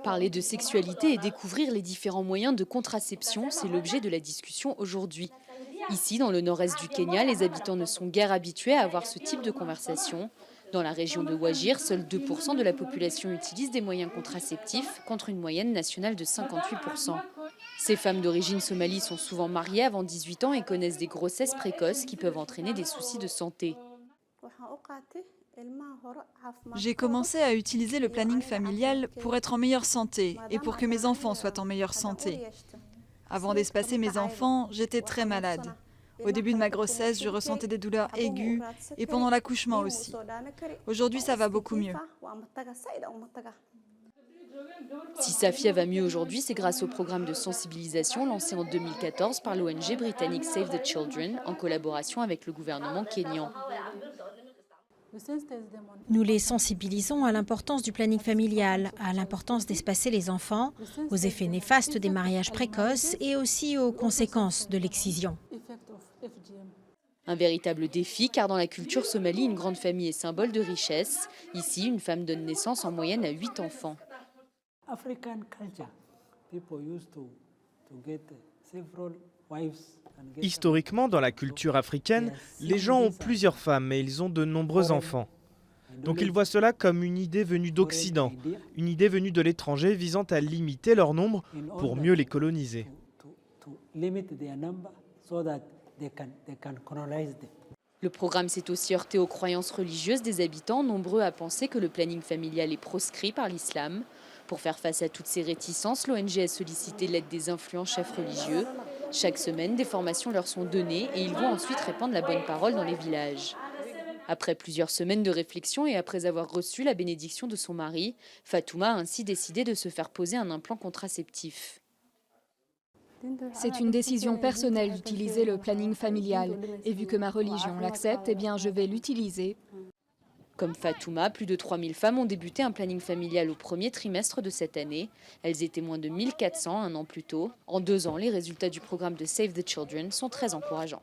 Parler de sexualité et découvrir les différents moyens de contraception, c'est l'objet de la discussion aujourd'hui. Ici, dans le nord-est du Kenya, les habitants ne sont guère habitués à avoir ce type de conversation. Dans la région de Wajir, seuls 2% de la population utilise des moyens contraceptifs, contre une moyenne nationale de 58%. Ces femmes d'origine somalie sont souvent mariées avant 18 ans et connaissent des grossesses précoces qui peuvent entraîner des soucis de santé. J'ai commencé à utiliser le planning familial pour être en meilleure santé et pour que mes enfants soient en meilleure santé. Avant d'espacer mes enfants, j'étais très malade. Au début de ma grossesse, je ressentais des douleurs aiguës et pendant l'accouchement aussi. Aujourd'hui, ça va beaucoup mieux. Si Safia va mieux aujourd'hui, c'est grâce au programme de sensibilisation lancé en 2014 par l'ONG britannique Save the Children en collaboration avec le gouvernement kényan. Nous les sensibilisons à l'importance du planning familial, à l'importance d'espacer les enfants, aux effets néfastes des mariages précoces et aussi aux conséquences de l'excision. Un véritable défi car dans la culture somalie, une grande famille est symbole de richesse. Ici, une femme donne naissance en moyenne à 8 enfants. Historiquement, dans la culture africaine, les gens ont plusieurs femmes et ils ont de nombreux enfants. Donc ils voient cela comme une idée venue d'Occident, une idée venue de l'étranger visant à limiter leur nombre pour mieux les coloniser. Le programme s'est aussi heurté aux croyances religieuses des habitants, nombreux à penser que le planning familial est proscrit par l'islam. Pour faire face à toutes ces réticences, l'ONG a sollicité l'aide des influents chefs religieux. Chaque semaine, des formations leur sont données et ils vont ensuite répandre la bonne parole dans les villages. Après plusieurs semaines de réflexion et après avoir reçu la bénédiction de son mari, Fatouma a ainsi décidé de se faire poser un implant contraceptif. C'est une décision personnelle d'utiliser le planning familial. Et vu que ma religion l'accepte, eh bien je vais l'utiliser. Comme Fatouma, plus de 3000 femmes ont débuté un planning familial au premier trimestre de cette année. Elles étaient moins de 1400 un an plus tôt. En 2 ans, les résultats du programme de Save the Children sont très encourageants.